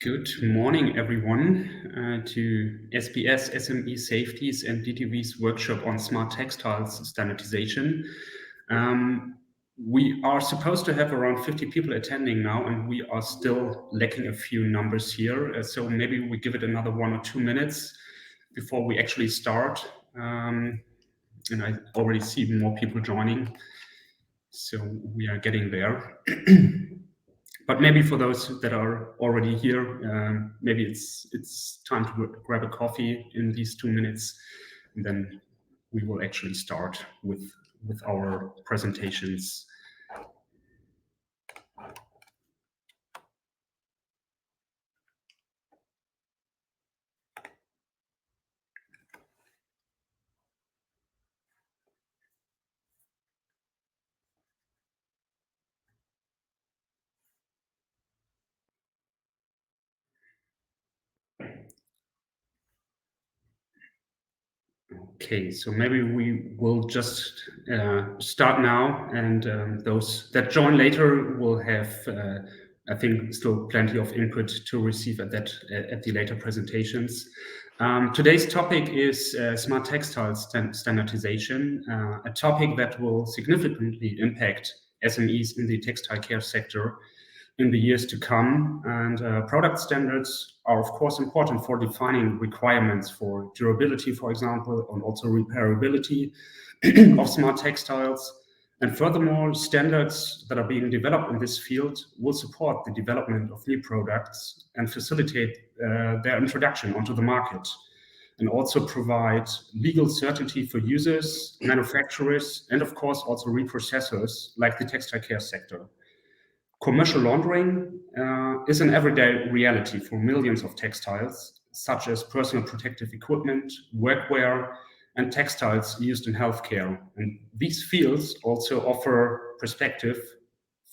Good morning, everyone, to SBS SME Safeties and DTV's workshop on smart textiles standardization. We are supposed to have around 50 people attending now, and we are still lacking a few numbers here. So maybe we give it another 1 or 2 minutes before we actually start. And I already see more people joining, so we are getting there. But maybe for those that are already here, maybe it's time to grab a coffee in these 2 minutes, and then we will actually start with our presentations. Okay, so maybe we will just start now, and those that join later will have, I think, still plenty of input to receive at the later presentations. Today's topic is smart textiles standardization, a topic that will significantly impact SMEs in the textile care sector in the years to come. And product standards are, of course, important for defining requirements for durability, for example, and also repairability of smart textiles. And furthermore, standards that are being developed in this field will support the development of new products and facilitate their introduction onto the market, and also provide legal certainty for users, manufacturers, and of course also reprocessors like the textile care sector. Commercial laundering is an everyday reality for millions of textiles, such as personal protective equipment, workwear, and textiles used in healthcare. And these fields also offer perspective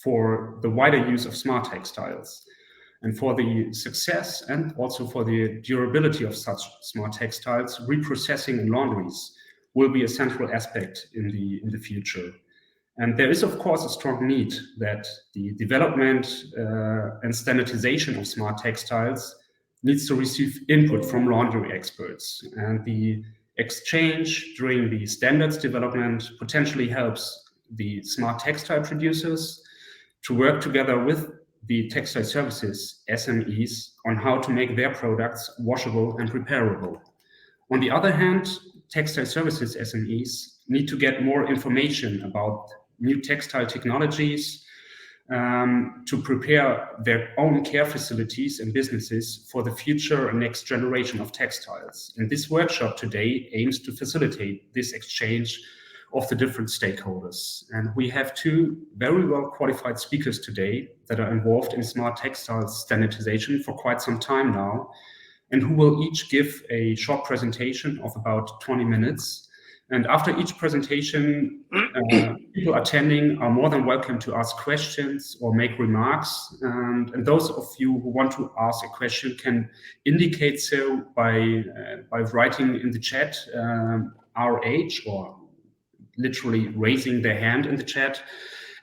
for the wider use of smart textiles. And for the success and also for the durability of such smart textiles, reprocessing and laundries will be a central aspect in the future. And there is, of course, a strong need that the development and standardization of smart textiles needs to receive input from laundry experts. And the exchange during the standards development potentially helps the smart textile producers to work together with the textile services SMEs on how to make their products washable and repairable. On the other hand, textile services SMEs need to get more information about new textile technologies to prepare their own care facilities and businesses for the future and next generation of textiles. And this workshop today aims to facilitate this exchange of the different stakeholders. And we have two very well qualified speakers today that are involved in smart textiles standardization for quite some time now, and who will each give a short presentation of about 20 minutes. And after each presentation, people attending are more than welcome to ask questions or make remarks. And those of you who want to ask a question can indicate so by writing in the chat RH, or literally raising their hand in the chat.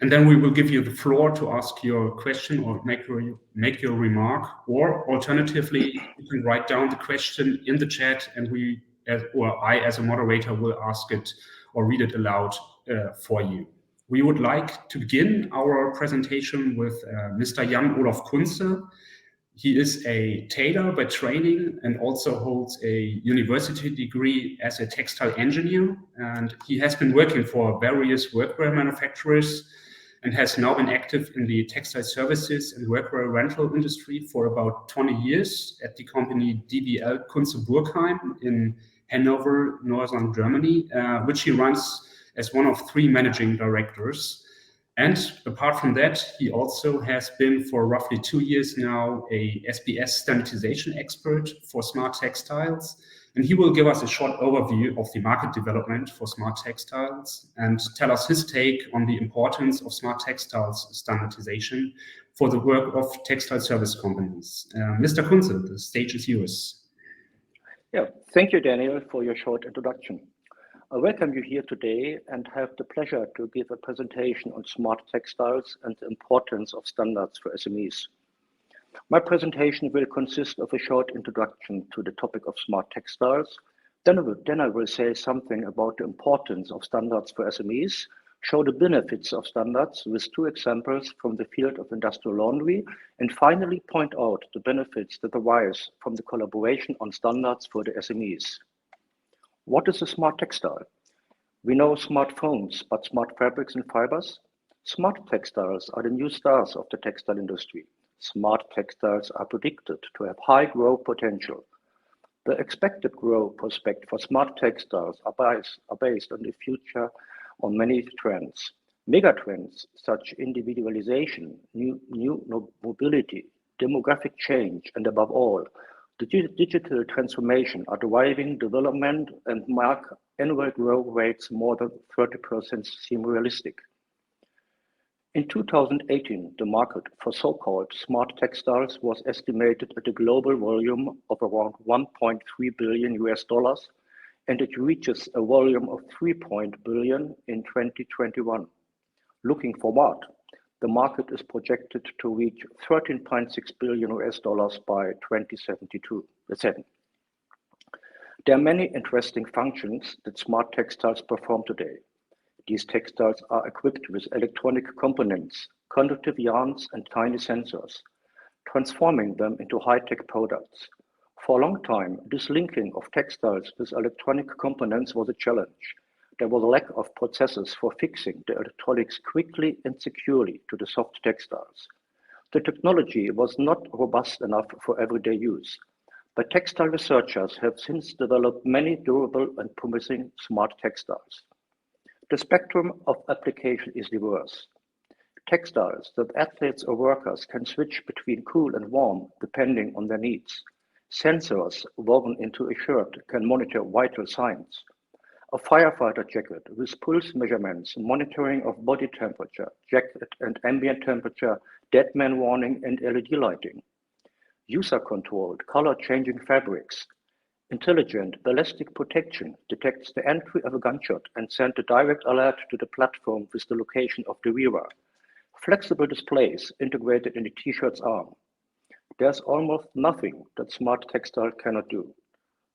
And then we will give you the floor to ask your question or make your remark. Or alternatively, you can write down the question in the chat, and I, as a moderator, will ask it or read it aloud for you. We would like to begin our presentation with Mr. Jan-Olaf Kunze. He is a tailor by training and also holds a university degree as a textile engineer. And he has been working for various workwear manufacturers and has now been active in the textile services and workwear rental industry for about 20 years at the company DBL Kunze Burkheim in Hanover, northern Germany, which he runs as one of 3 managing directors. And apart from that, he also has been for roughly 2 years now a SBS standardization expert for smart textiles. And he will give us a short overview of the market development for smart textiles and tell us his take on the importance of smart textiles standardization for the work of textile service companies. Mr. Kunze, the stage is yours. Yeah, thank you, Daniel, for your short introduction. I welcome you here today and have the pleasure to give a presentation on smart textiles and the importance of standards for SMEs. My presentation will consist of a short introduction to the topic of smart textiles. Then I will say something about the importance of standards for SMEs, show the benefits of standards with 2 examples from the field of industrial laundry, and finally point out the benefits that arise from the collaboration on standards for the SMEs. What is a smart textile? We know smartphones, but smart fabrics and fibers? Smart textiles are the new stars of the textile industry. Smart textiles are predicted to have high growth potential. The expected growth prospect for smart textiles are based on the future on many trends. Megatrends such individualization, new mobility, demographic change, and above all, the digital transformation are driving development and mark annual growth rates more than 30% seem realistic. In 2018, the market for so-called smart textiles was estimated at a global volume of around $1.3 billion US, and it reaches a volume of $3 billion in 2021. Looking forward, the market is projected to reach $13.6 billion US by 2072. There are many interesting functions that smart textiles perform today. These textiles are equipped with electronic components, conductive yarns, and tiny sensors, transforming them into high-tech products. For a long time, this linking of textiles with electronic components was a challenge. There was a lack of processes for fixing the electronics quickly and securely to the soft textiles. The technology was not robust enough for everyday use, but textile researchers have since developed many durable and promising smart textiles. The spectrum of application is diverse. Textiles that athletes or workers can switch between cool and warm depending on their needs. Sensors woven into a shirt can monitor vital signs. A firefighter jacket with pulse measurements, monitoring of body temperature, jacket and ambient temperature, dead man warning, and LED lighting. User-controlled, color-changing fabrics. Intelligent ballistic protection detects the entry of a gunshot and sends a direct alert to the platform with the location of the wearer. Flexible displays integrated in the t-shirt's arm. There's almost nothing that smart textile cannot do,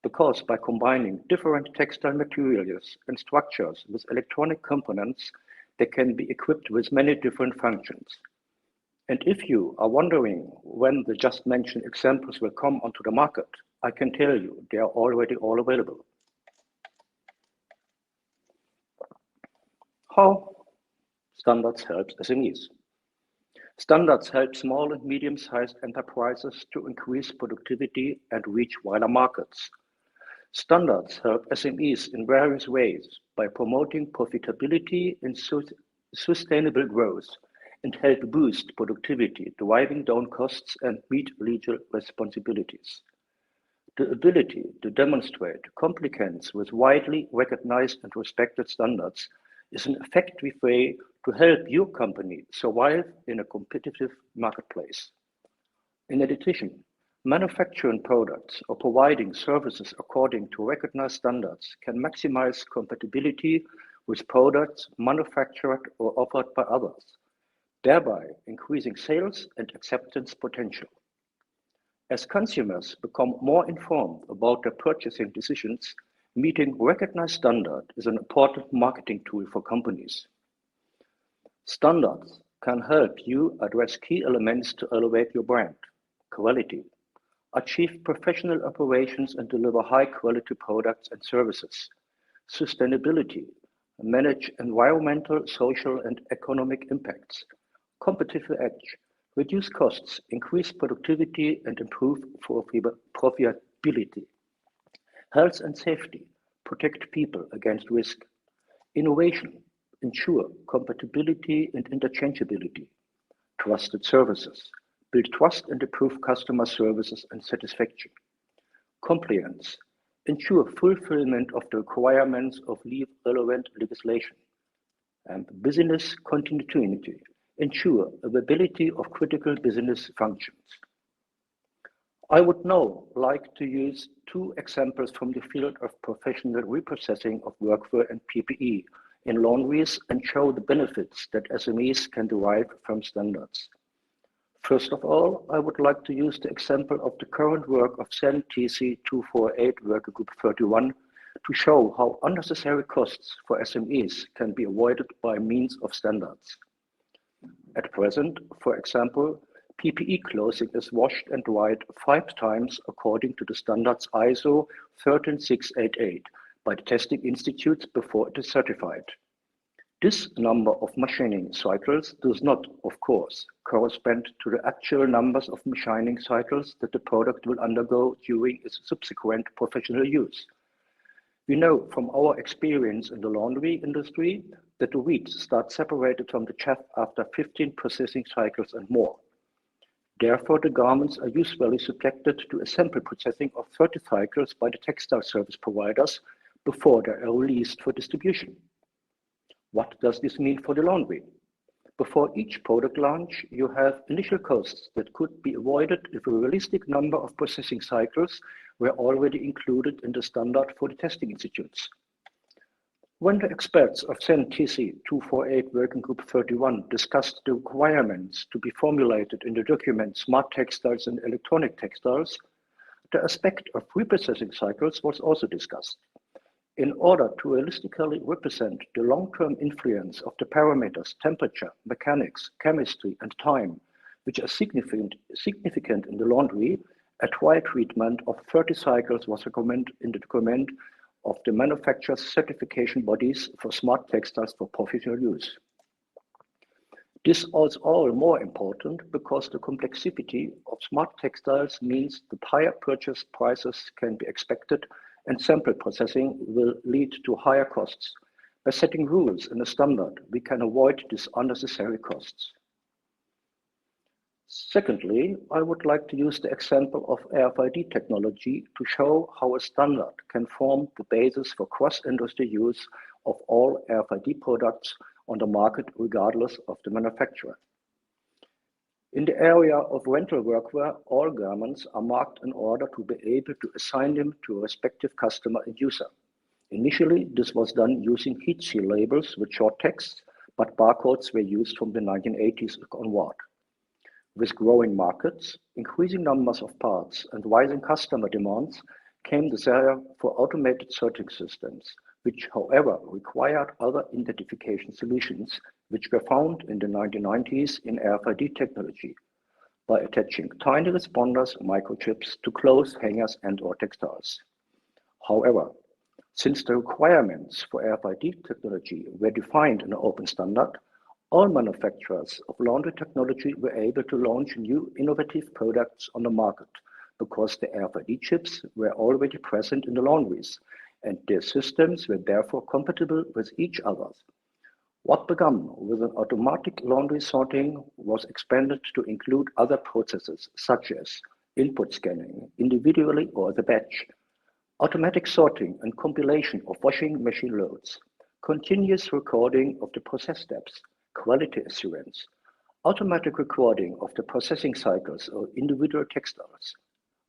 because by combining different textile materials and structures with electronic components, they can be equipped with many different functions. And if you are wondering when the just mentioned examples will come onto the market, I can tell you they are already all available. How standards help SMEs? Standards help small and medium-sized enterprises to increase productivity and reach wider markets. Standards help SMEs in various ways by promoting profitability and sustainable growth, and help boost productivity, driving down costs and meet legal responsibilities. The ability to demonstrate compliance with widely recognized and respected standards is an effective way to help your company survive in a competitive marketplace. In addition, manufacturing products or providing services according to recognized standards can maximize compatibility with products manufactured or offered by others, thereby increasing sales and acceptance potential. As consumers become more informed about their purchasing decisions, meeting recognized standards is an important marketing tool for companies. Standards can help you address key elements to elevate your brand, quality, achieve professional operations and deliver high-quality products and services, sustainability, manage environmental, social, and economic impacts, competitive edge, reduce costs, increase productivity, and improve profitability. Health and safety, protect people against risk. Innovation, ensure compatibility and interchangeability. Trusted services, build trust and improve customer services and satisfaction. Compliance, ensure fulfillment of the requirements of relevant legislation. And business continuity, ensure availability of critical business functions. I would now like to use 2 examples from the field of professional reprocessing of workwear and PPE in laundries and show the benefits that SMEs can derive from standards. First of all, I would like to use the example of the current work of CEN TC 248 Worker Group 31 to show how unnecessary costs for SMEs can be avoided by means of standards. At present, for example, PPE clothing is washed and dried 5 times according to the standards ISO 13688 by the testing institutes before it is certified. This number of machining cycles does not, of course, correspond to the actual numbers of machining cycles that the product will undergo during its subsequent professional use. We know from our experience in the laundry industry that the wheat starts separated from the chaff after 15 processing cycles and more. Therefore, the garments are usually subjected to a sample processing of 30 cycles by the textile service providers before they are released for distribution. What does this mean for the laundry? Before each product launch, you have initial costs that could be avoided if a realistic number of processing cycles were already included in the standard for the testing institutes. When the experts of CEN TC 248 Working Group 31 discussed the requirements to be formulated in the document Smart Textiles and Electronic Textiles, the aspect of reprocessing cycles was also discussed. In order to realistically represent the long-term influence of the parameters temperature, mechanics, chemistry, and time, which are significant in the laundry, a trial treatment of 30 cycles was recommended in the document of the manufacturer's certification bodies for smart textiles for professional use. This is all more important because the complexity of smart textiles means that higher purchase prices can be expected and sample processing will lead to higher costs. By setting rules in a standard, we can avoid these unnecessary costs. Secondly, I would like to use the example of RFID technology to show how a standard can form the basis for cross-industry use of all RFID products on the market regardless of the manufacturer. In the area of rental workwear, all garments are marked in order to be able to assign them to a respective customer and user. Initially, this was done using heat seal labels with short text, but barcodes were used from the 1980s onward. With growing markets, increasing numbers of parts, and rising customer demands, came the desire for automated sorting systems, which, however, required other identification solutions, which were found in the 1990s in RFID technology, by attaching tiny responders, microchips, to clothes, hangers, and/or textiles. However, since the requirements for RFID technology were defined in an open standard, all manufacturers of laundry technology were able to launch new innovative products on the market because the RFID chips were already present in the laundries, and their systems were therefore compatible with each other. What began with an automatic laundry sorting was expanded to include other processes such as input scanning, individually or as a batch, automatic sorting and compilation of washing machine loads, continuous recording of the process steps, quality assurance, automatic recording of the processing cycles of individual textiles,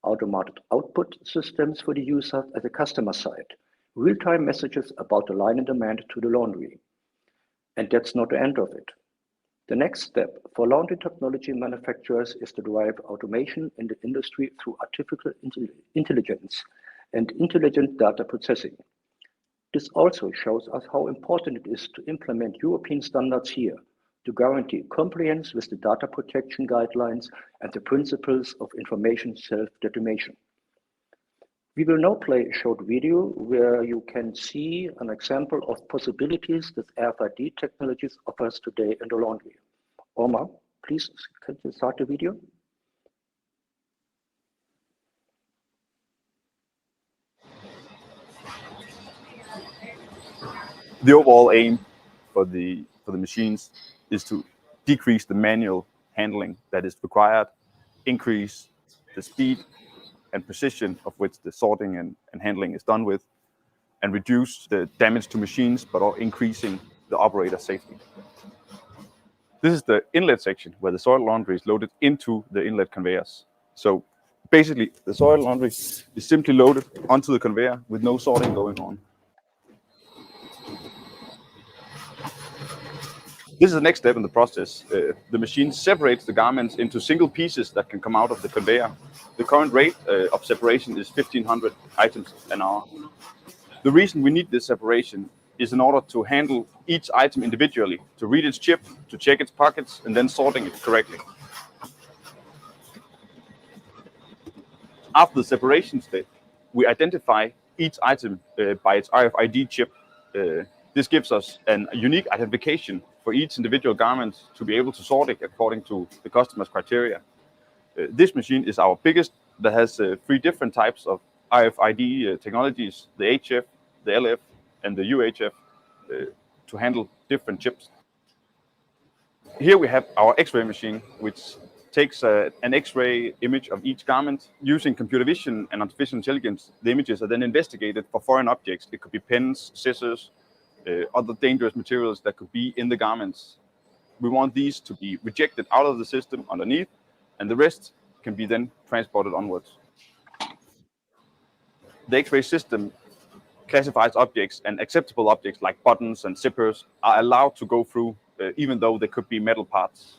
automated output systems for the user at the customer side, real-time messages about the line and demand to the laundry. And that's not the end of it. The next step for laundry technology manufacturers is to drive automation in the industry through artificial intelligence and intelligent data processing. This also shows us how important it is to implement European standards here to guarantee compliance with the data protection guidelines and the principles of information self-determination. We will now play a short video where you can see an example of possibilities that RFID technologies offers today in the laundry. Omar, please, can you start the video? The overall aim for the machines is to decrease the manual handling that is required, increase the speed and precision of which the sorting and handling is done with, and reduce the damage to machines, but also increasing the operator safety. This is the inlet section where the soil laundry is loaded into the inlet conveyors. So basically, the soil laundry is simply loaded onto the conveyor with no sorting going on. This is the next step in the process. The machine separates the garments into single pieces that can come out of the conveyor. The current rate of separation is 1,500 items an hour. The reason we need this separation is in order to handle each item individually, to read its chip, to check its pockets, and then sorting it correctly. After the separation step, we identify each item by its RFID chip. This gives us a unique identification for each individual garment to be able to sort it according to the customer's criteria. This machine is our biggest, that has 3 different types of RFID technologies, the HF, the LF, and the UHF, to handle different chips. Here we have our X-ray machine, which takes an X-ray image of each garment. Using computer vision and artificial intelligence, the images are then investigated for foreign objects. It could be pens, scissors, other dangerous materials that could be in the garments. We want these to be rejected out of the system underneath, and the rest can be then transported onwards. The X-ray system classifies objects, and acceptable objects like buttons and zippers are allowed to go through, even though they could be metal parts.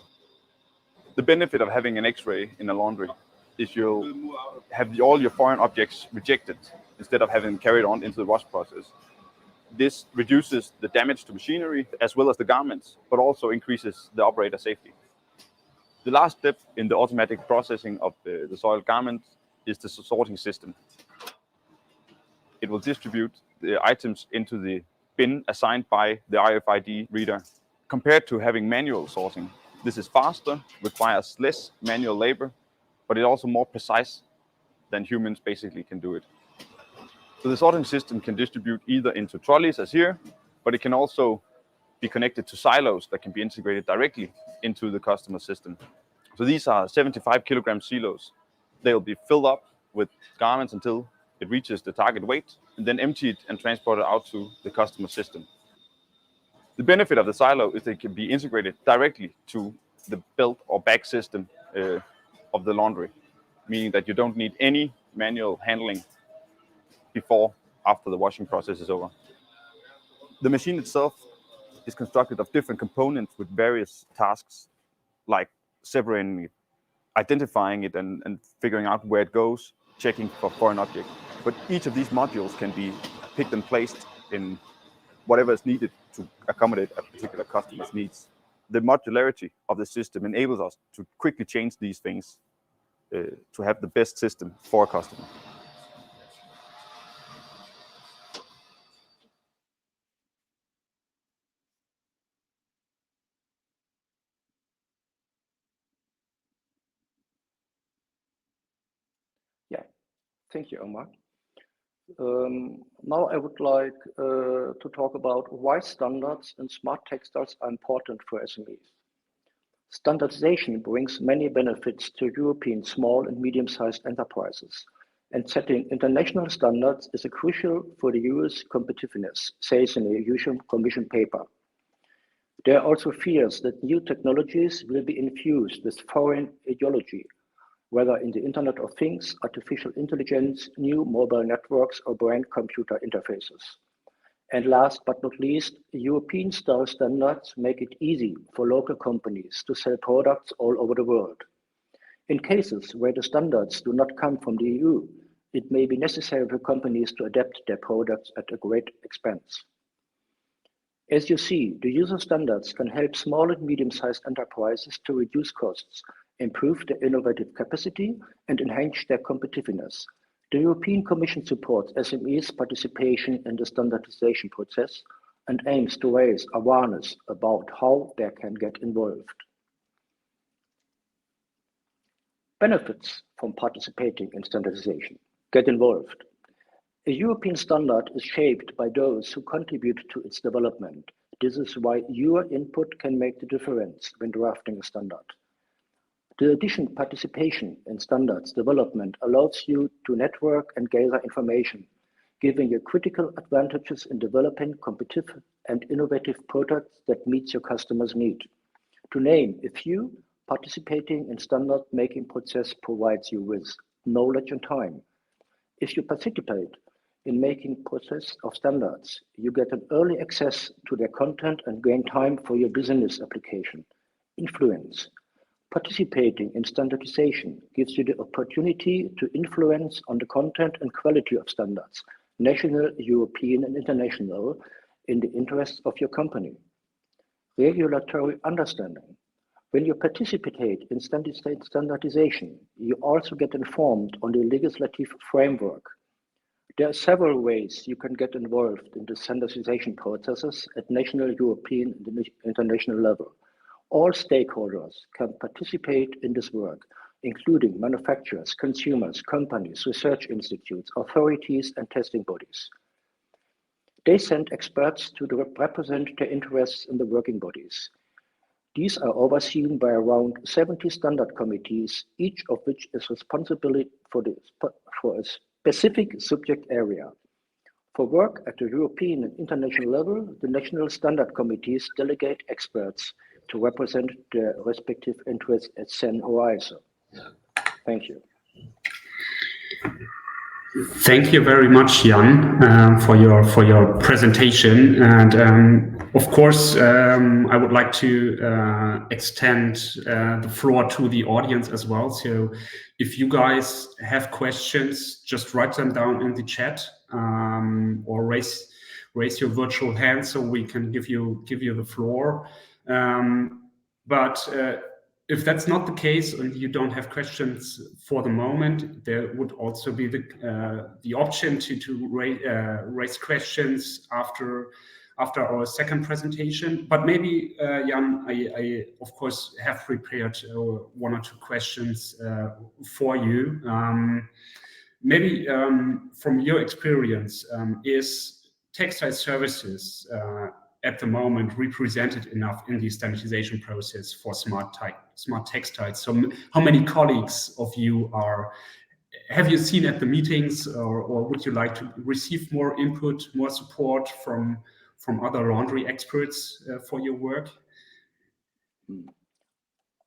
The benefit of having an X-ray in a laundry is you'll have all your foreign objects rejected instead of having them carried on into the wash process. This reduces the damage to machinery as well as the garments, but also increases the operator safety. The last step in the automatic processing of the soiled garment is the sorting system. It will distribute the items into the bin assigned by the RFID reader. Compared to having manual sorting, this is faster, requires less manual labor, but it's also more precise than humans basically can do it. So the sorting system can distribute either into trolleys as here, but it can also be connected to silos that can be integrated directly into the customer system. So these are 75 kilogram silos. They'll be filled up with garments until it reaches the target weight, and then emptied and transported out to the customer system. The benefit of the silo is that it can be integrated directly to the belt or bag system of the laundry, meaning that you don't need any manual handling after the washing process is over. The machine itself is constructed of different components with various tasks, like separating it, identifying it, and figuring out where it goes, checking for foreign objects. But each of these modules can be picked and placed in whatever is needed to accommodate a particular customer's needs. The modularity of the system enables us to quickly change these things to have the best system for a customer. Yeah, thank you, Omar. Now I would like to talk about why standards and smart textiles are important for SMEs. Standardization brings many benefits to European small and medium-sized enterprises, and setting international standards is crucial for the EU's competitiveness, says in a European Commission paper. There are also fears that new technologies will be infused with foreign ideology, whether in the Internet of Things, artificial intelligence, new mobile networks, or brain-computer interfaces. And last but not least, European-style standards make it easy for local companies to sell products all over the world. In cases where the standards do not come from the EU, it may be necessary for companies to adapt their products at a great expense. As you see, the use of standards can help small and medium-sized enterprises to reduce costs, improve their innovative capacity, and enhance their competitiveness. The European Commission supports SMEs' participation in the standardization process and aims to raise awareness about how they can get involved. Benefits from participating in standardization. Get involved. A European standard is shaped by those who contribute to its development. This is why your input can make the difference when drafting a standard. The additional participation in standards development allows you to network and gather information, giving you critical advantages in developing competitive and innovative products that meet your customers' need. To name a few, participating in standard making process provides you with knowledge and time. If you participate in making process of standards. You get an early access to their content and gain time for your business application. Influence. Participating in standardization gives you the opportunity to influence on the content and quality of standards, national, European, and international, in the interests of your company. Regulatory understanding. When you participate in standardization, you also get informed on the legislative framework. There are several ways you can get involved in the standardization processes at national, European, and international level. All stakeholders can participate in this work, including manufacturers, consumers, companies, research institutes, authorities, and testing bodies. They send experts to represent their interests in the working bodies. These are overseen by around 70 standard committees, each of which is responsible for a specific subject area. For work at the European and international level, the national standard committees delegate experts to represent their respective interests at CEN or ISO. Thank you. Thank you very much, Jan, for your presentation. And of course, I would like to extend the floor to the audience as well. So if you guys have questions, just write them down in the chat, or raise your virtual hand so we can give you the floor. But if that's not the case and you don't have questions for the moment, there would also be the option to raise questions after our second presentation. But maybe, Jan, I of course have prepared one or two questions for you. Maybe from your experience, is textile services at the moment represented enough in the standardization process for smart textiles? So how many colleagues of you have you seen at the meetings, or would you like to receive more input, more support from other laundry experts for your work?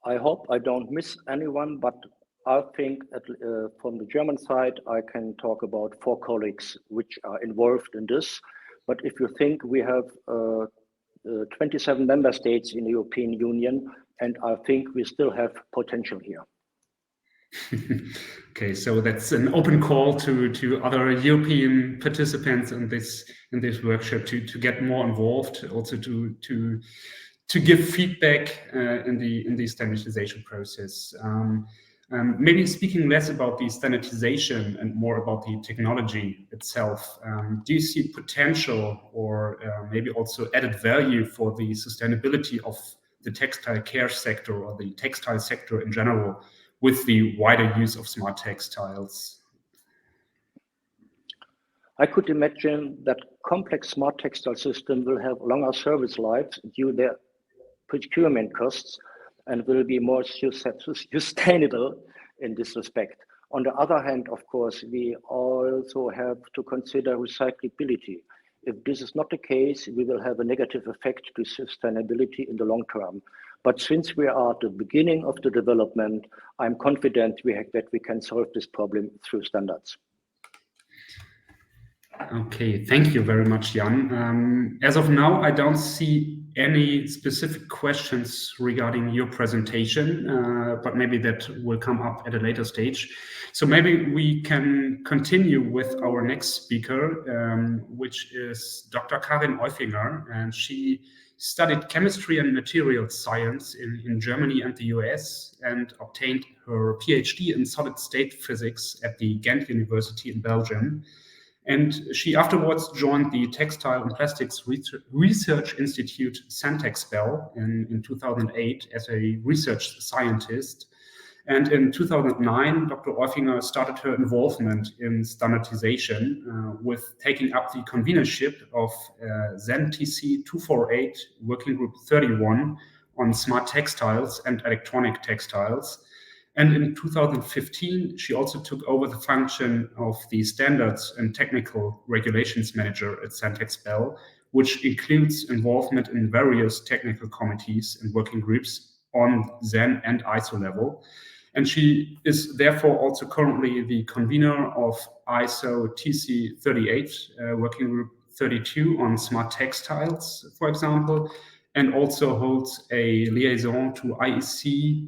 I hope I don't miss anyone, but I think from the German side, I can talk about 4 colleagues which are involved in this. But if you think we have 27 member states in the European Union, and I think we still have potential here. Okay, so that's an open call to other European participants in this workshop to get more involved, also to give feedback in the standardization process. Maybe speaking less about the standardization and more about the technology itself, do you see potential or maybe also added value for the sustainability of the textile care sector or the textile sector in general with the wider use of smart textiles? I could imagine that complex smart textile system will have longer service lives due to their procurement costs and will be more sustainable in this respect. On the other hand, of course, we also have to consider recyclability. If this is not the case, we will have a negative effect to sustainability in the long term. But since we are at the beginning of the development, I'm confident that we can solve this problem through standards. Okay, thank you very much, Jan. As of now, I don't see any specific questions regarding your presentation, but maybe that will come up at a later stage. So maybe we can continue with our next speaker, which is Dr. Karin Euffinger, and she studied chemistry and material science in Germany and the US and obtained her PhD in solid state physics at the Ghent University in Belgium. And she afterwards joined the Textile and Plastics Research Institute Centexbel in 2008 as a research scientist. And in 2009, Dr. Euffinger started her involvement in standardization with taking up the convenership of ZEN TC 248 Working Group 31 on smart textiles and electronic textiles. And in 2015, she also took over the function of the Standards and Technical Regulations Manager at Centexbel, which includes involvement in various technical committees and working groups on ZEN and ISO level. And she is therefore also currently the convener of ISO TC 38, Working Group 32 on smart textiles, for example, and also holds a liaison to IEC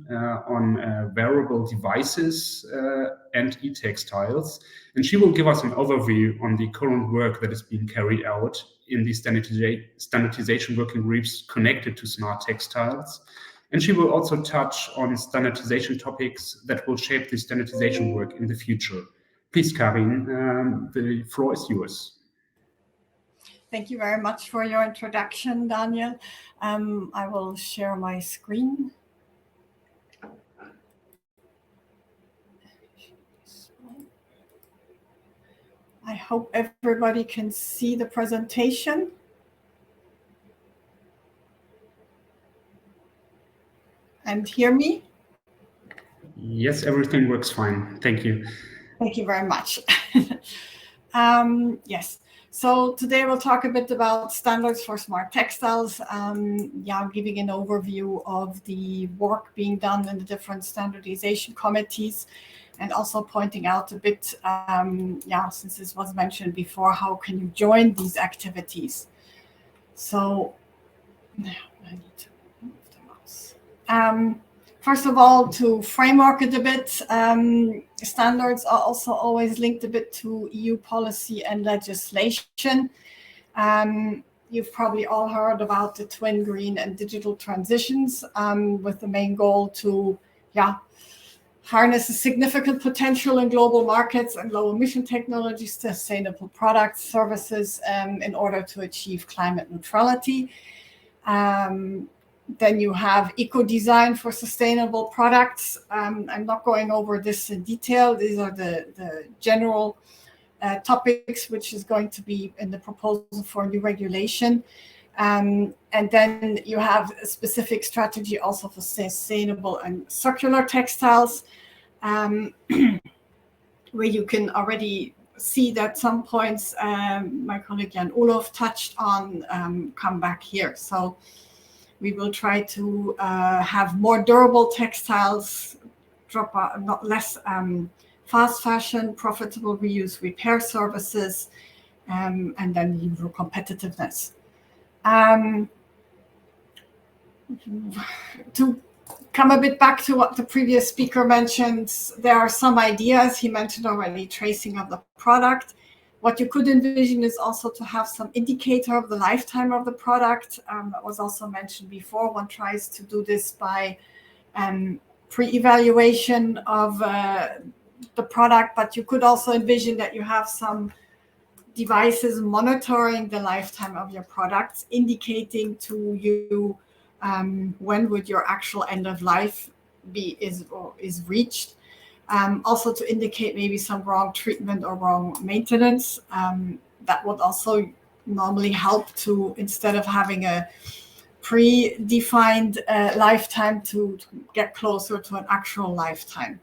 on wearable devices and e-textiles. And she will give us an overview on the current work that is being carried out in the standardization working groups connected to smart textiles. And she will also touch on standardization topics that will shape the standardization work in the future. Please, Karin, the floor is yours. Thank you very much for your introduction, Daniel. I will share my screen. I hope everybody can see the presentation. And hear me? Yes, everything works fine. Thank you. Thank you very much. Yes. So today we'll talk a bit about standards for smart textiles. Giving an overview of the work being done in the different standardization committees, and also pointing out a bit, since this was mentioned before, how can you join these activities? So now I need to move the mouse. First of all, to framework it a bit, standards are also always linked a bit to EU policy and legislation. You've probably all heard about the twin green and digital transitions, with the main goal to harness a significant potential in global markets and low emission technologies, sustainable products, services, in order to achieve climate neutrality. Then you have eco-design for sustainable products. I'm not going over this in detail. These are the general topics which is going to be in the proposal for new regulation. And then you have a specific strategy also for sustainable and circular textiles, where you can already see that some points my colleague Jan Olof touched on come back here. So we will try to have more durable textiles, not less fast fashion, profitable reuse, repair services, and then the usual competitiveness. To come a bit back to what the previous speaker mentioned, there are some ideas. He mentioned already tracing of the product. What you could envision is also to have some indicator of the lifetime of the product. That was also mentioned before. One tries to do this by pre-evaluation of the product, but you could also envision that you have some devices monitoring the lifetime of your products, indicating to you when would your actual end of life is reached. Also to indicate maybe some wrong treatment or wrong maintenance. That would also normally help to, instead of having a pre-defined lifetime, to get closer to an actual lifetime.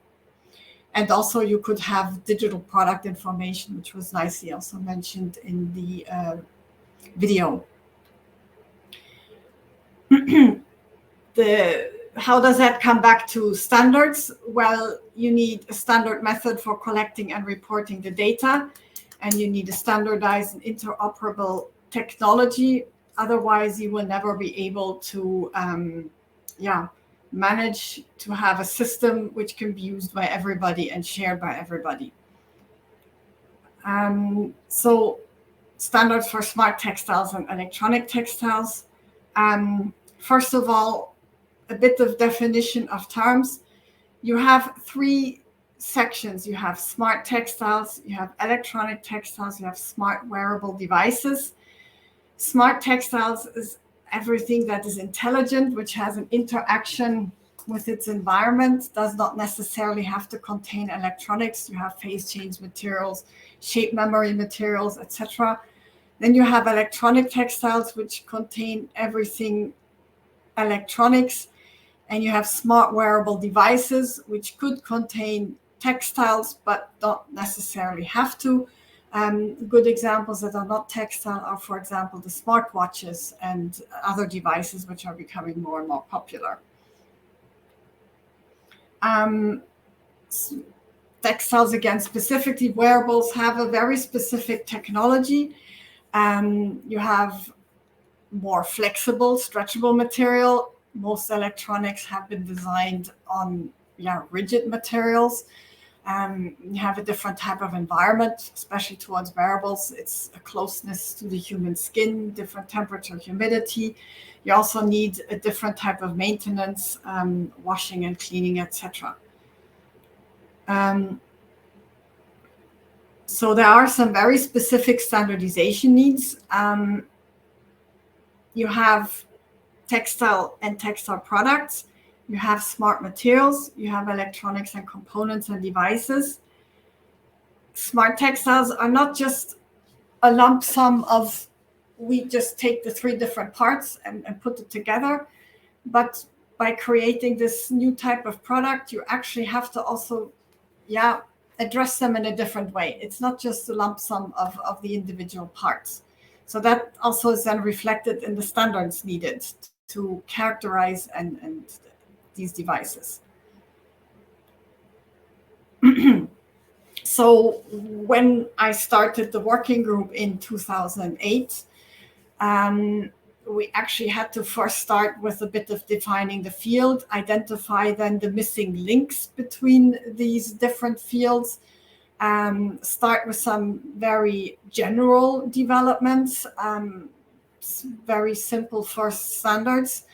And also you could have digital product information, which was nicely also mentioned in the video. How does that come back to standards? Well, you need a standard method for collecting and reporting the data, and you need a standardized and interoperable technology. Otherwise, you will never be able to manage to have a system which can be used by everybody and shared by everybody. So standards for smart textiles and electronic textiles. First of all, a bit of definition of terms. You have three sections. You have smart textiles, you have electronic textiles, you have smart wearable devices. Smart textiles is everything that is intelligent, which has an interaction with its environment, does not necessarily have to contain electronics. You have phase change materials, shape memory materials, etc. Then you have electronic textiles, which contain everything electronics. And you have smart wearable devices, which could contain textiles, but don't necessarily have to. Good examples that are not textile are, for example, the smartwatches and other devices which are becoming more and more popular. Textiles, again, specifically wearables, have a very specific technology. You have more flexible, stretchable material. Most electronics have been designed on rigid materials. You have a different type of environment, especially towards wearables. It's a closeness to the human skin, different temperature, humidity. You also need a different type of maintenance, washing and cleaning, etc. So there are some very specific standardization needs. You have textile and textile products. You have smart materials. You have electronics and components and devices. Smart textiles are not just a lump sum of, we just take the three different parts and put it together. But by creating this new type of product, you actually have to also, address them in a different way. It's not just a lump sum of the individual parts. So that also is then reflected in the standards needed to characterize and these devices. So when I started the working group in 2008, we actually had to first start with a bit of defining the field, identify then the missing links between these different fields, start with some very general developments, very simple first standards,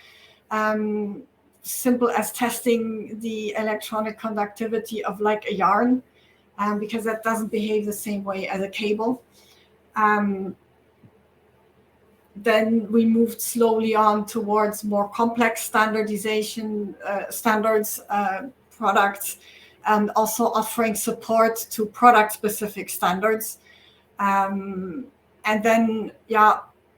simple as testing the electronic conductivity of like a yarn, because that doesn't behave the same way as a cable. Then we moved slowly on towards more complex standardization standards, products, and also offering support to product-specific standards. And then,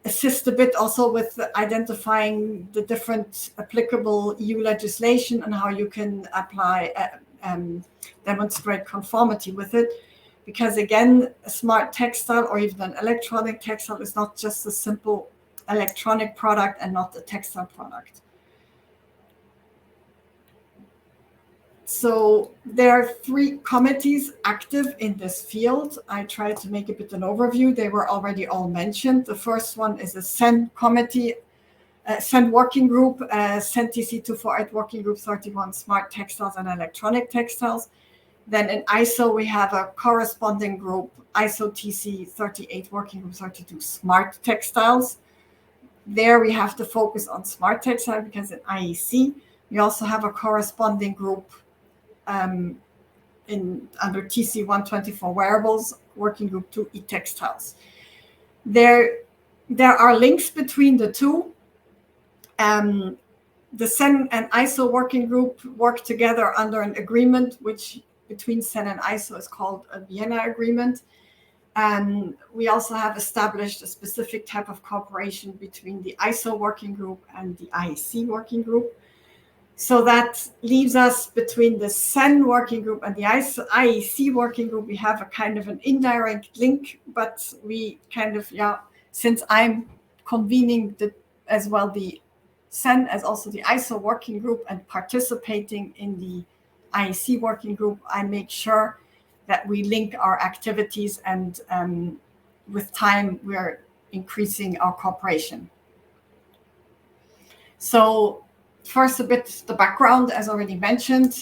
assist a bit also with identifying the different applicable EU legislation and how you can apply and demonstrate conformity with it. Because again, a smart textile or even an electronic textile is not just a simple electronic product and not a textile product. So there are 3 committees active in this field. I tried to make a bit an overview. They were already all mentioned. The first one is a CEN committee, CEN working group, CEN TC 248 working group 31, smart textiles and electronic textiles. Then in ISO, we have a corresponding group, ISO TC 38 working group 32, smart textiles. There we have to focus on smart textile because in IEC, we also have a corresponding group under TC 124 wearables, working group 2 e-textiles. There are links between the two. The CEN and ISO working group work together under an agreement which between CEN and ISO is called a Vienna Agreement. And we also have established a specific type of cooperation between the ISO working group and the IEC working group. So that leaves us between the CEN working group and the IEC working group. We have a kind of an indirect link, but we kind of, since I'm convening as well the CEN as also the ISO working group and participating in the IEC working group, I make sure that we link our activities and with time we're increasing our cooperation. So first a bit the background, as already mentioned,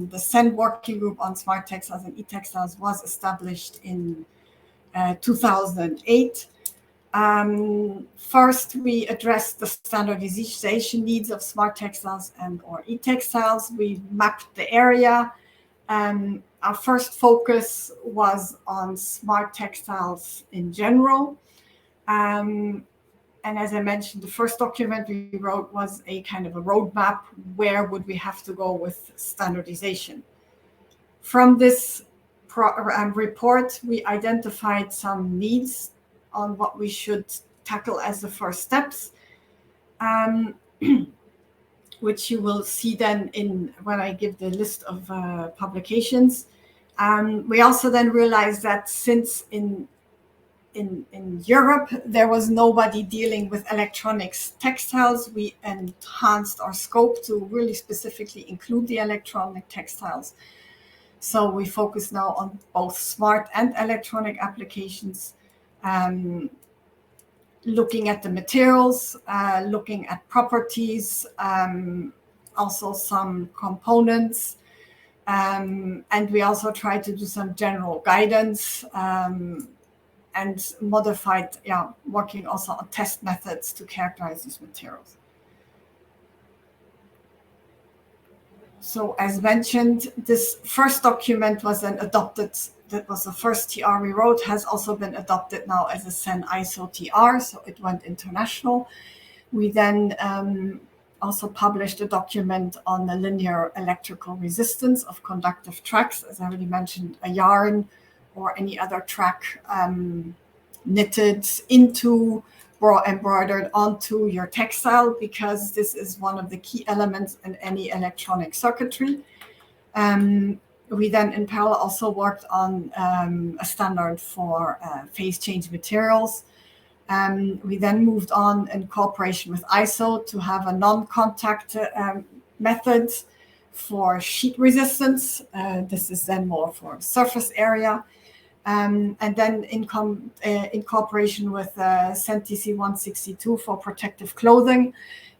the CEN working group on smart textiles and e-textiles was established in 2008. First, we addressed the standardization needs of smart textiles and or e-textiles. We mapped the area. Our first focus was on smart textiles in general. And as I mentioned, the first document we wrote was a kind of a roadmap. Where would we have to go with standardization? From this report, we identified some needs on what we should tackle as the first steps, which you will see then when I give the list of publications. We also then realized that since in in Europe, there was nobody dealing with electronics textiles. We enhanced our scope to really specifically include the electronic textiles. So we focus now on both smart and electronic applications, looking at the materials, looking at properties, also some components. And we also try to do some general guidance and modified, working also on test methods to characterize these materials. So as mentioned, this first document was then adopted. That was the first TR we wrote, has also been adopted now as a CEN ISO TR, so it went international. We then also published a document on the linear electrical resistance of conductive tracks, as I already mentioned, a yarn or any other track knitted into or embroidered onto your textile, because this is one of the key elements in any electronic circuitry. We then in parallel also worked on a standard for phase change materials. We then moved on in cooperation with ISO to have a non-contact method for sheet resistance. This is then more for surface area. And then in cooperation with CEN TC 162 for protective clothing,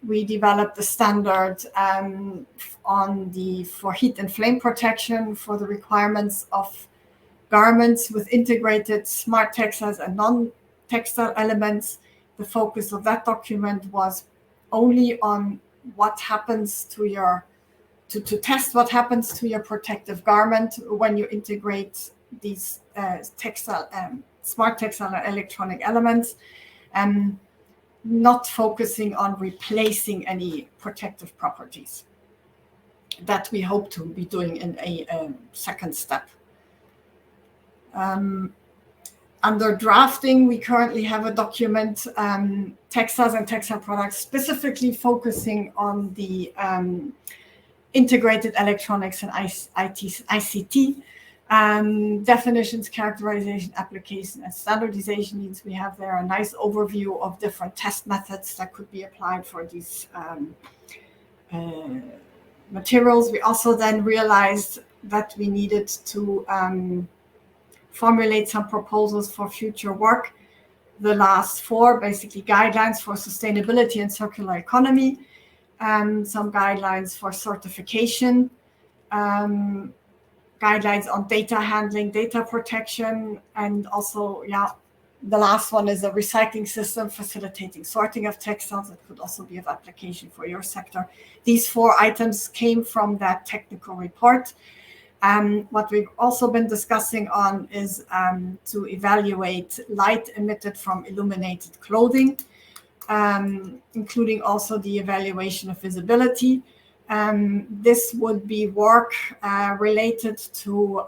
we developed a standard for heat and flame protection for the requirements of garments with integrated smart textiles and non-textile elements. The focus of that document was only on what happens to your, to test what happens to your protective garment when you integrate these smart textile and electronic elements, and not focusing on replacing any protective properties. That we hope to be doing in a second step. Under drafting, we currently have a document, textiles and textile products, specifically focusing on the integrated electronics and ICT. Definitions, characterization, application, and standardization needs. We have there a nice overview of different test methods that could be applied for these materials. We also then realized that we needed to formulate some proposals for future work. The last four, basically guidelines for sustainability and circular economy, some guidelines for certification, guidelines on data handling, data protection, and also, the last one is a recycling system facilitating sorting of textiles. It could also be of application for your sector. These 4 items came from that technical report. What we've also been discussing on is to evaluate light emitted from illuminated clothing, including also the evaluation of visibility. This would be work related to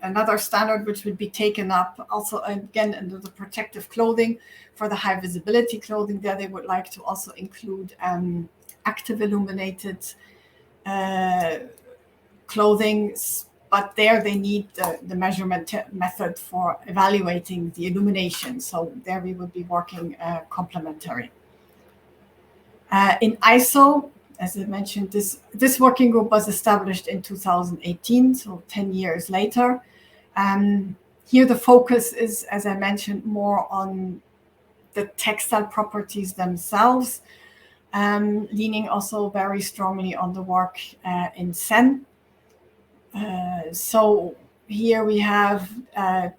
another standard which would be taken up also again under the protective clothing for the high visibility clothing. There they would like to also include active illuminated clothing, but there they need the measurement method for evaluating the illumination. So there we would be working complementary. In ISO, as I mentioned, this working group was established in 2018, so 10 years later. Here the focus is, as I mentioned, more on the textile properties themselves, leaning also very strongly on the work in CEN. So here we have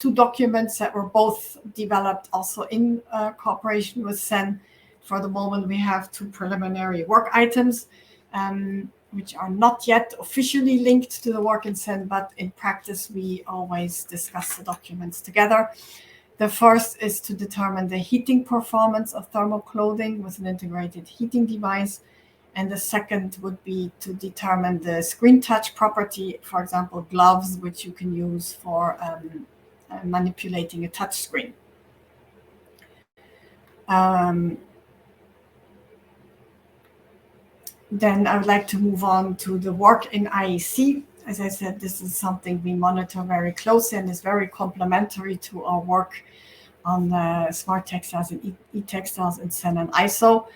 2 documents that were both developed also in cooperation with CEN. For the moment, we have 2 preliminary work items, which are not yet officially linked to the work in CEN, but in practice, we always discuss the documents together. The first is to determine the heating performance of thermal clothing with an integrated heating device. And the second would be to determine the screen touch property, for example, gloves, which you can use for manipulating a touch screen. Then I would like to move on to the work in IEC. as I said, this is something we monitor very closely and is very complementary to our work on smart textiles and e-textiles in SEN and ISO.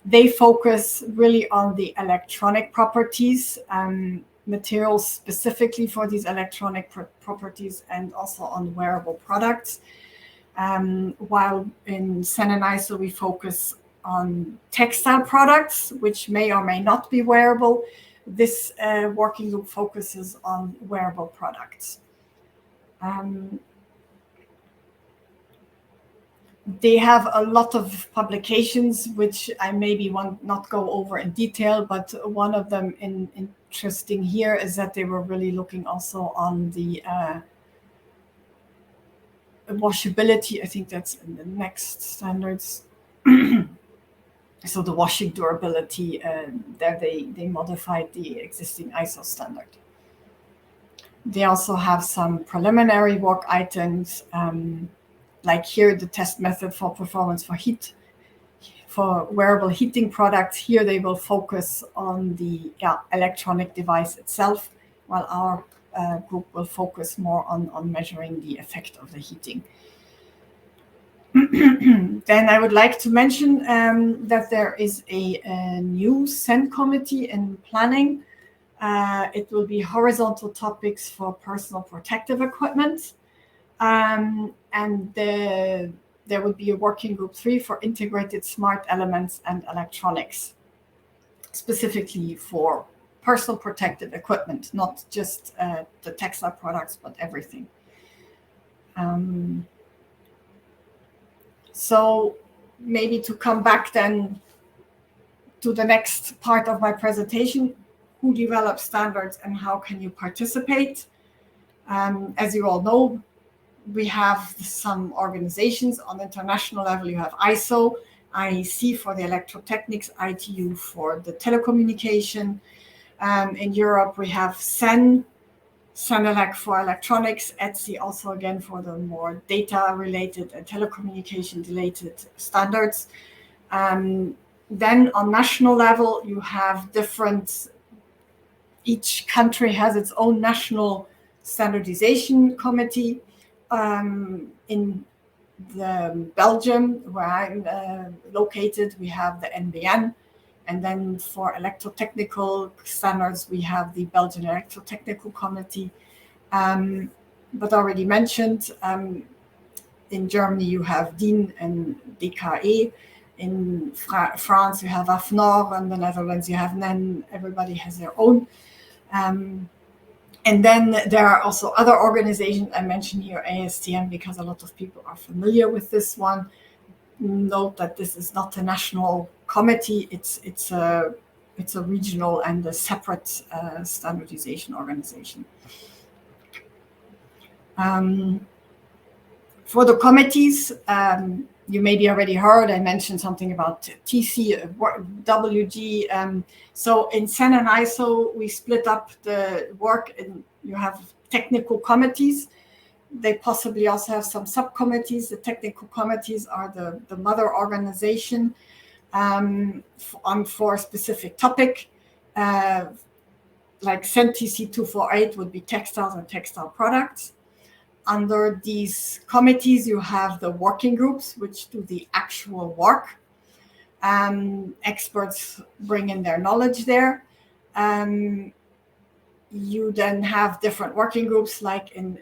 They focus really on the electronic properties, materials specifically for these electronic properties, and also on wearable products. While in SEN and ISO we focus on textile products, which may or may not be wearable. This working group focuses on wearable products. They have a lot of publications, which I maybe won't not go over in detail, but one of them interesting here is that they were really looking also on the washability. I think that's in the next standards. So the washing durability, there they modified the existing ISO standard. They also have some preliminary work items, like here the test method for performance for wearable heating products. Here they will focus on the electronic device itself, while our group will focus more on measuring the effect of the heating. Then I would like to mention that there is a new SEN committee in planning. It will be horizontal topics for personal protective equipment. And there will be a working group 3 for integrated smart elements and electronics, specifically for personal protective equipment, not just the textile products, but everything. So maybe to come back then to the next part of my presentation, who develops standards and how can you participate? As you all know, we have some organizations on international level. You have ISO, IEC for the electrotechnics, ITU for the telecommunication. In Europe, we have SEN, SENELEC for electronics, ETSI also again for the more data-related and telecommunication-related standards. Then on national level, you have each country has its own national standardization committee. In Belgium, where I'm located, we have the NBN. And then for electrotechnical standards, we have the Belgian Electrotechnical Committee. But already mentioned, in Germany, you have DIN and DKE. In France, you have AFNOR. In the Netherlands, you have NEN. Everybody has their own. And then there are also other organizations. I mentioned here ASTM because a lot of people are familiar with this one. Note that this is not a national committee. It's a regional and a separate standardization organization. For the committees, you maybe already heard, I mentioned something about TC, WG. So in SEN and ISO, we split up the work and you have technical committees. They possibly also have some subcommittees. The technical committees are the mother organization for a specific topic. Like SEN TC 248 would be textiles and textile products. Under these committees, you have the working groups, which do the actual work. Experts bring in their knowledge there. You then have different working groups, like in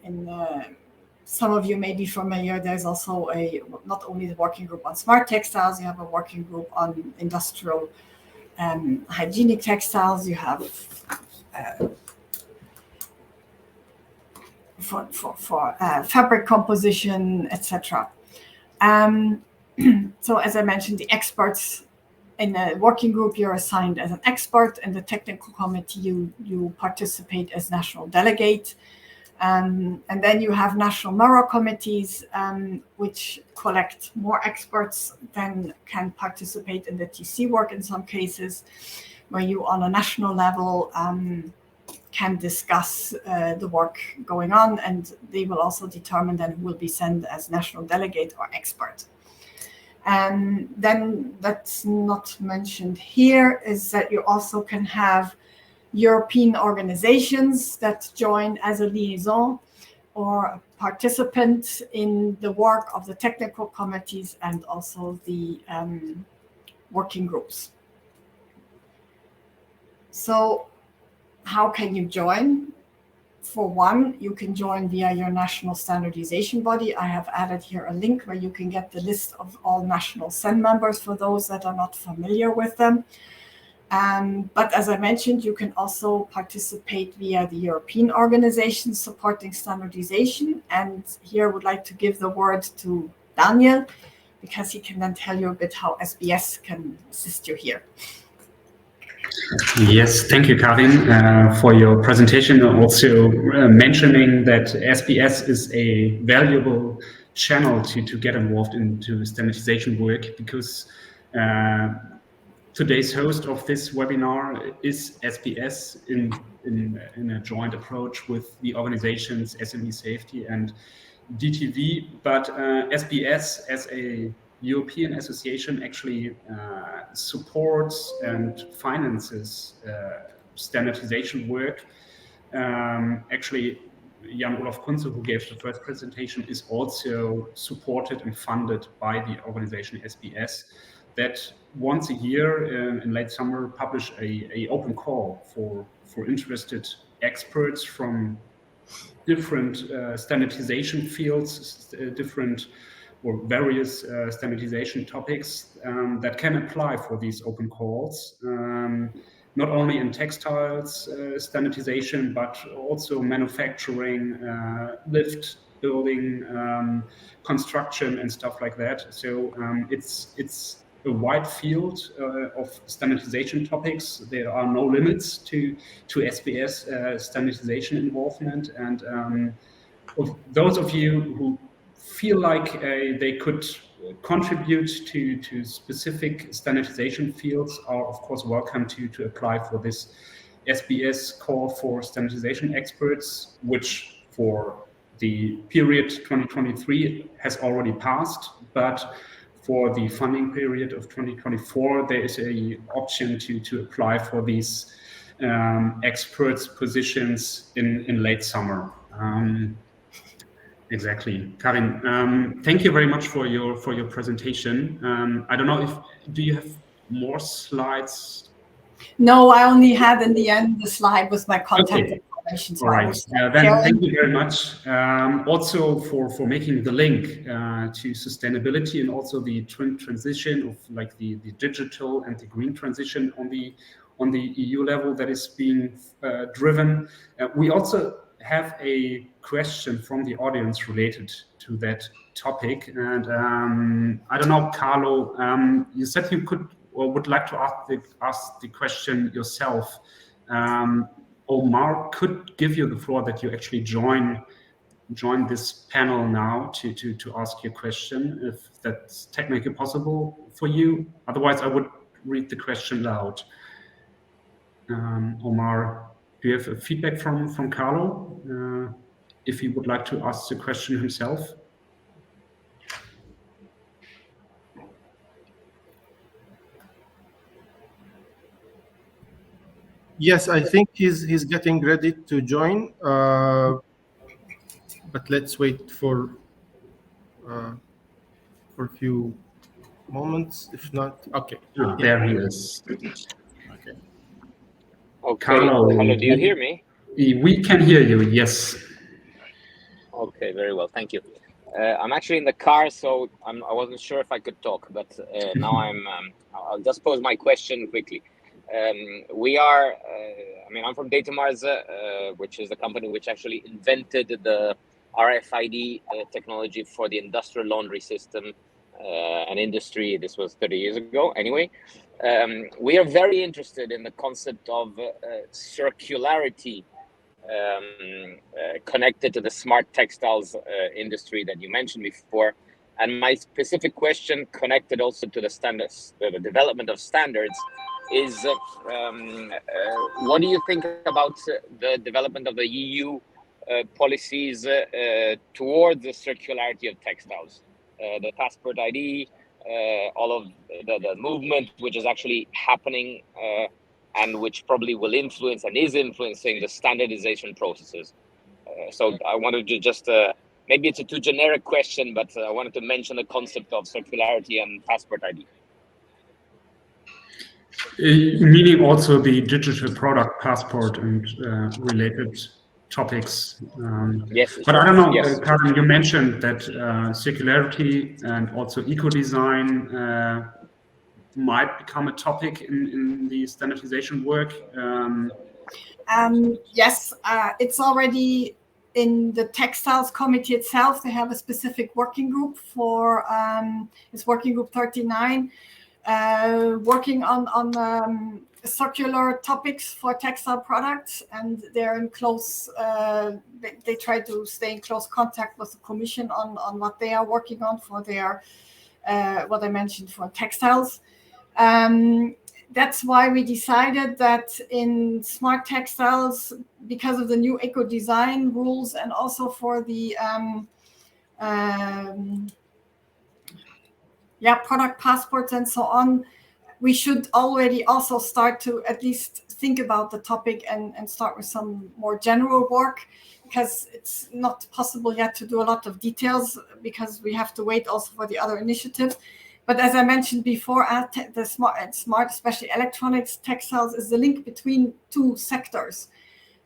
some of you may be familiar, there's also not only the working group on smart textiles, you have a working group on industrial hygienic textiles, you have for fabric composition, etc. So as I mentioned, the experts in the working group, you're assigned as an expert. In the technical committee, you participate as national delegate. And then you have national mirror committees, which collect more experts than can participate in the TC work in some cases, where you on a national level can discuss the work going on, and they will also determine then who will be sent as national delegate or expert. And then that's not mentioned here is that you also can have European organizations that join as a liaison or a participant in the work of the technical committees and also the working groups. So how can you join? For one, you can join via your national standardization body. I have added here a link where you can get the list of all national SEN members for those that are not familiar with them. But as I mentioned, you can also participate via the European organizations supporting standardization. And here I would like to give the word to Daniel, because he can then tell you a bit how SBS can assist you here. Yes, thank you, Karin, for your presentation, and also mentioning that SBS is a valuable channel to get involved into standardization work, because today's host of this webinar is SBS in a joint approach with the organizations SME Safety and DTV, but SBS as a European association actually supports and finances standardization work. Actually, Jan-Olaf Kunze, who gave the first presentation, is also supported and funded by the organization SBS, that once a year in late summer publish a open call for interested experts from different standardization fields, different or various standardization topics that can apply for these open calls, not only in textiles standardization, but also manufacturing, lift building, construction and stuff like that. So it's a wide field of standardization topics. There are no limits to SBS standardization involvement. And of those of you who feel like they could contribute to specific standardization fields are, of course, welcome to apply for this SBS call for standardization experts, which for the period 2023 has already passed, but for the funding period of 2024, there is an option to apply for these experts positions in late summer. Exactly, Karin. Thank you very much for your presentation. I don't know do you have more slides? No, I only had in the end the slide with my contact information. So all right. Then thank you very much. Also for making the link to sustainability and also the transition of like the digital and the green transition on the EU level that is being driven. We also have a question from the audience related to that topic. And I don't know, Carlo, you said you could or would like to ask the question yourself. Omar could give you the floor that you actually join this panel now to ask your question, if that's technically possible for you. Otherwise, I would read the question loud. Omar, do you have a feedback from Carlo, if he would like to ask the question himself? Yes, I think he's getting ready to join, but let's wait for a few moments. If not, okay. Oh, there he is. Okay. Okay. Carlo, hello, do you hear me? We can hear you, yes. Okay, very well, thank you. I'm actually in the car, so I wasn't sure if I could talk, but now I'll just pose my question quickly. We are, I'm from Datamars, which is the company which actually invented the RFID technology for the industrial laundry system and industry. This was 30 years ago. Anyway, we are very interested in the concept of circularity connected to the smart textiles industry that you mentioned before. And my specific question, connected also to the standards, the development of standards, is what do you think about the development of the EU policies towards the circularity of textiles? The passport ID, all of the movement which is actually happening and which probably will influence and is influencing the standardization processes. So I wanted to just, maybe it's a too generic question, but I wanted to mention the concept of circularity and passport ID. Meaning also the digital product passport and related topics. Yes, but sure. I don't know, Yes. Karin, you mentioned that circularity and also eco-design might become a topic in the standardization work. Yes, it's already in the textiles committee itself. They have a specific working group for it's working group 39, working on circular topics for textile products, and they're in close. They try to stay in close contact with the Commission on what they are working on for their what I mentioned for textiles. That's why we decided that in smart textiles, because of the new eco-design rules and also for the product passports and so on, we should already also start to at least think about the topic and start with some more general work, because it's not possible yet to do a lot of details because we have to wait also for the other initiatives. But as I mentioned before, the smart, especially electronics, textiles is the link between two sectors.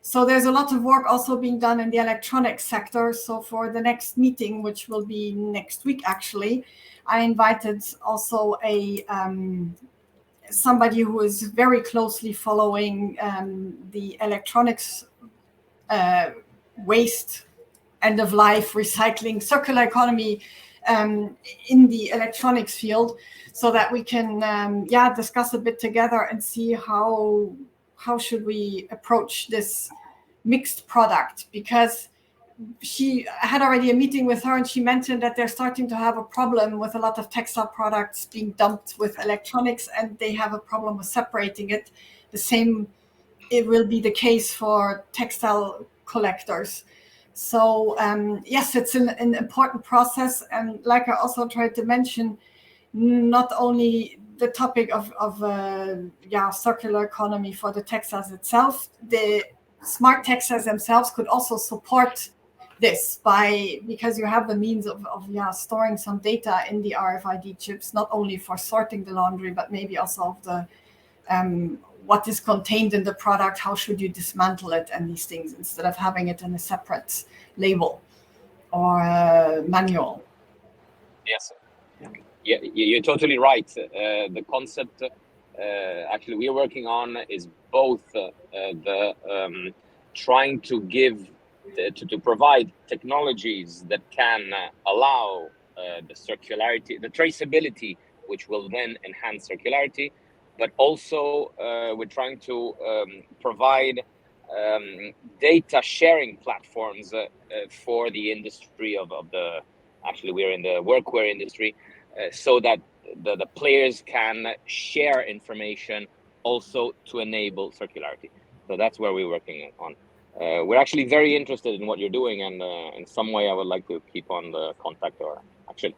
So there's a lot of work also being done in the electronics sector. So for the next meeting, which will be next week, actually, I invited also somebody who is very closely following the electronics waste, end of life, recycling, circular economy in the electronics field, so that we can discuss a bit together and see how should we approach this mixed product, because she had already a meeting with her and she mentioned that they're starting to have a problem with a lot of textile products being dumped with electronics, and they have a problem with separating it. The same, it will be the case for textile collectors. So yes, it's an important process, and like I also tried to mention, not only the topic of circular economy for the textiles itself, the smart textiles themselves could also support this because you have the means of storing some data in the RFID chips, not only for sorting the laundry, but maybe also of the what is contained in the product, how should you dismantle it, and these things, instead of having it in a separate label or manual. Yes, yeah, you're totally right. The concept actually we're working on is both trying to give to provide technologies that can allow the circularity, the traceability, which will then enhance circularity. But also we're trying to provide data sharing platforms for the industry of the, actually we're in the workwear industry, so that the players can share information also to enable circularity. So that's where we're working on. We're actually very interested in what you're doing, and in some way I would like to keep on the contact, or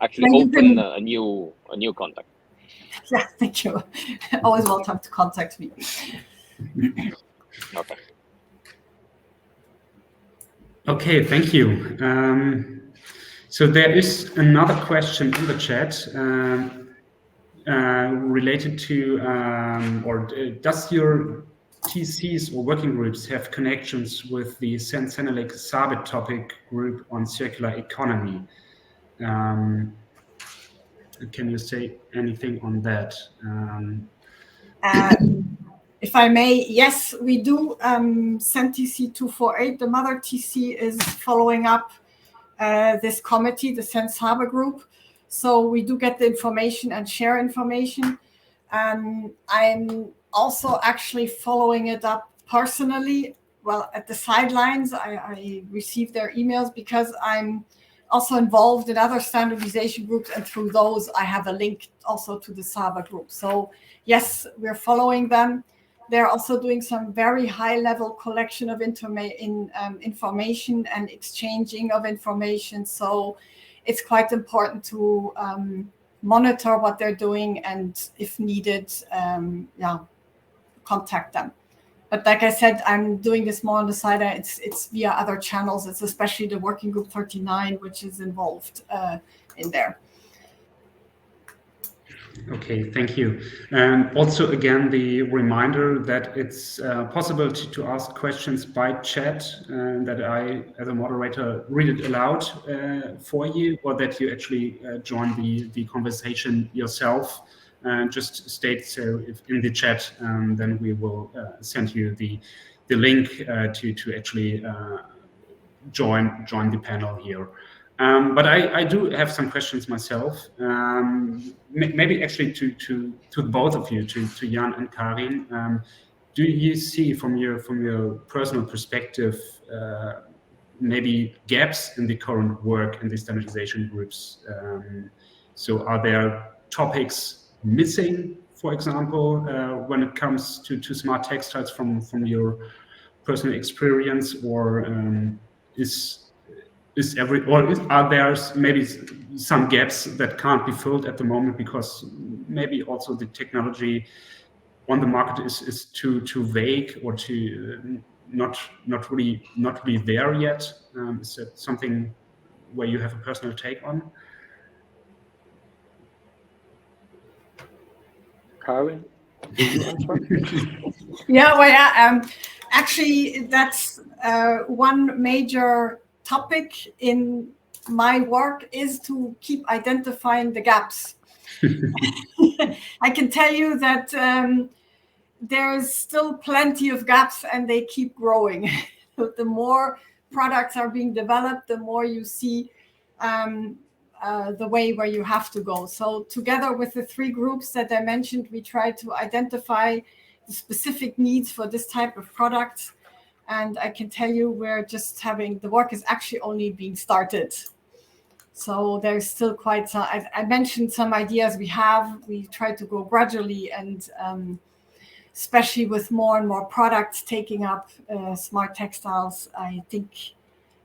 actually open a new contact. Yeah, thank you. Always welcome to contact me. Okay. Okay, thank you. So there is another question in the chat related to, does your TCs or working groups have connections with the Sensenelec Sabit topic group on circular economy? Can you say anything on that? If I may, yes, we do. TC 248, the mother TC, is following up this committee, the Sense Harbor group. So we do get the information and share information. I'm also actually following it up personally. Well, at the sidelines, I receive their emails because I'm also involved in other standardization groups, and through those I have a link also to the SABA group. So yes, we're following them. They're also doing some very high-level collection of information and exchanging of information. So it's quite important to contact them. But like I said, I'm doing this more on the side. It's via other channels. It's especially the Working Group 39, which is involved in there. Okay, thank you. And also, again, the reminder that it's possible to ask questions by chat, that I, as a moderator, read it aloud for you, or that you actually join the conversation yourself. Just state so if in the chat, then we will send you the link to actually join the panel here. But I do have some questions myself. Maybe actually to both of you, to Jan and Karin. Do you see from your personal perspective maybe gaps in the current work in the standardization groups? So are there topics missing, for example, when it comes to smart textiles from your personal experience, or are there maybe some gaps that can't be filled at the moment because maybe also the technology on the market is too vague, or too not really there yet? Is that something where you have a personal take on? Karin, do you answer? Yeah, well, actually, that's one major topic in my work, is to keep identifying the gaps. I can tell you that there's still plenty of gaps, and they keep growing. The more products are being developed, the more you see the way where you have to go. So together with the 3 groups that I mentioned, we try to identify the specific needs for this type of product. And I can tell you, we're just the work is actually only being started. So there's still quite some, I mentioned some ideas we have. We try to go gradually, and especially with more and more products taking up smart textiles, I think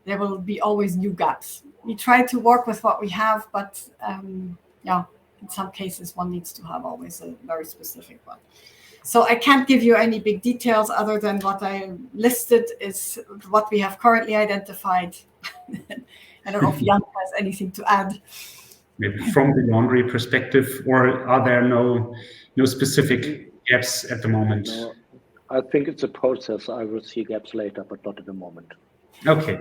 there will be always new gaps. We try to work with what we have, but yeah, in some cases one needs to have always a very specific one. So I can't give you any big details other than what I listed is what we have currently identified. I don't know if Jan has anything to add. Maybe from the laundry perspective, or are there no specific gaps at the moment? No, I think it's a process. I will see gaps later, but not at the moment. Okay.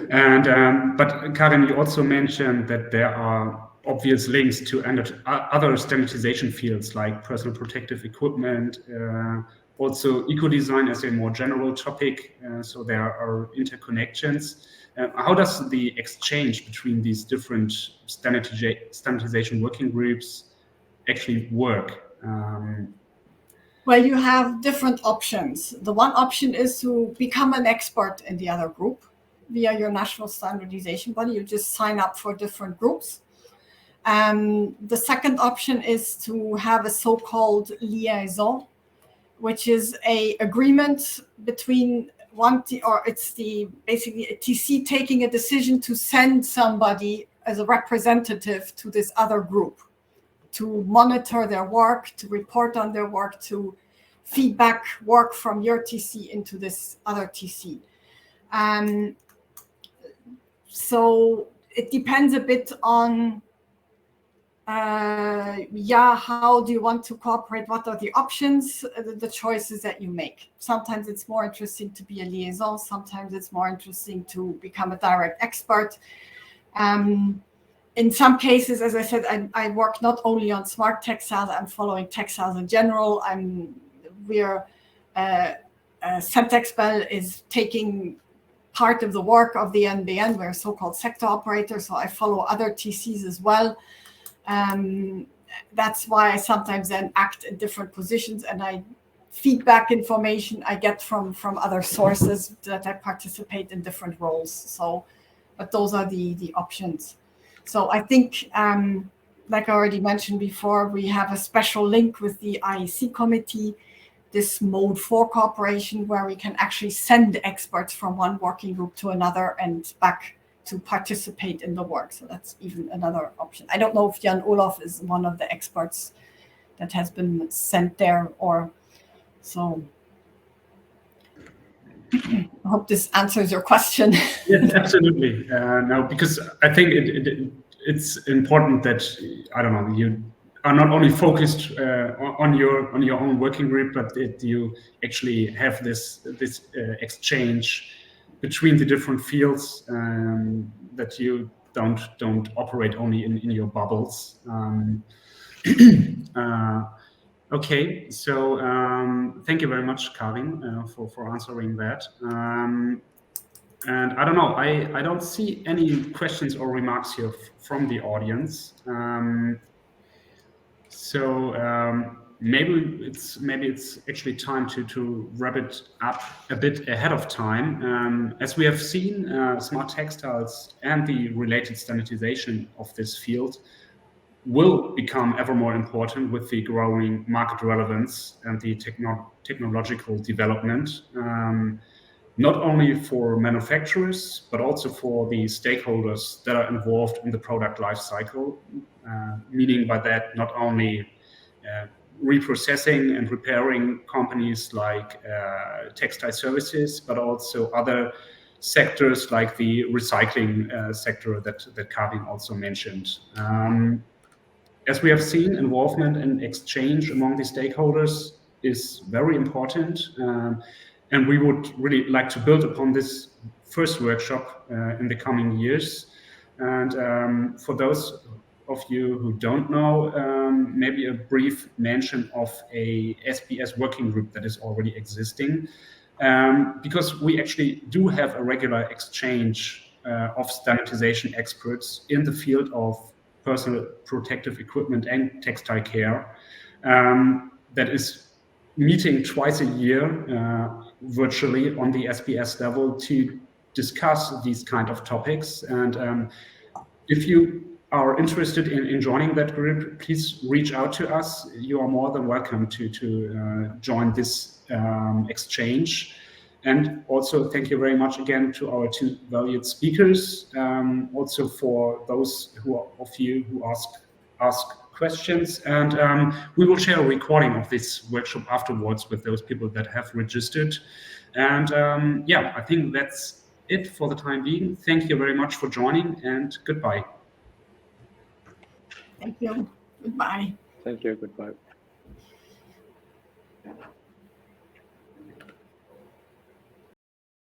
And but Karin, you also mentioned that there are obvious links to other standardization fields like personal protective equipment, also eco-design as a more general topic. So there are interconnections. How does the exchange between these different standardization working groups actually work? Well, you have different options. The one option is to become an expert in the other group via your national standardization body. You just sign up for different groups. The second option is to have a so-called liaison, which is a agreement between basically a TC taking a decision to send somebody as a representative to this other group, to monitor their work, to report on their work, to feedback work from your TC into this other TC. So it depends a bit on, how do you want to cooperate? What are the options, the choices that you make? Sometimes it's more interesting to be a liaison. Sometimes it's more interesting to become a direct expert. In some cases, as I said, I work not only on smart textiles, I'm following textiles in general. Centexpel is taking part of the work of the NBN. We're a so-called sector operator, so I follow other TCs as well. That's why I sometimes then act in different positions, and I feedback information I get from other sources that I participate in different roles. So, but those are the options. So I think, like I already mentioned before, we have a special link with the IEC committee, this mode 4 cooperation, where we can actually send experts from one working group to another and back to participate in the work. So that's even another option. I don't know if Jan Olaf is one of the experts that has been sent there, or So I hope this answers your question. Yes, absolutely. No, because I think it's important that, I don't know, you are not only focused on your own working group, but that you actually have this exchange between the different fields, that you don't operate only in your bubbles. Okay, so thank you very much, Karin, for answering that. And I don't know, I don't see any questions or remarks here from the audience. Maybe it's actually time to wrap it up a bit ahead of time. As we have seen, smart textiles and the related standardization of this field will become ever more important with the growing market relevance and the technological development. Not only for manufacturers, but also for the stakeholders that are involved in the product life cycle, meaning by that not only reprocessing and repairing companies like textile services, but also other sectors like the recycling sector that Karin also mentioned. As we have seen, involvement and exchange among the stakeholders is very important. And we would really like to build upon this first workshop in the coming years. And for those of you who don't know, maybe a brief mention of a SBS working group that is already existing, because we actually do have a regular exchange of standardization experts in the field of personal protective equipment and textile care, that is meeting twice a year virtually on the SBS level to discuss these kind of topics. And if you are interested in joining that group, please reach out to us. You are more than welcome to join this exchange. And also thank you very much again to our two valued speakers. Also for those of you who ask questions. And we will share a recording of this workshop afterwards with those people that have registered. And yeah, I think that's it for the time being. Thank you very much for joining, and goodbye. Thank you. Goodbye. Thank you. Goodbye.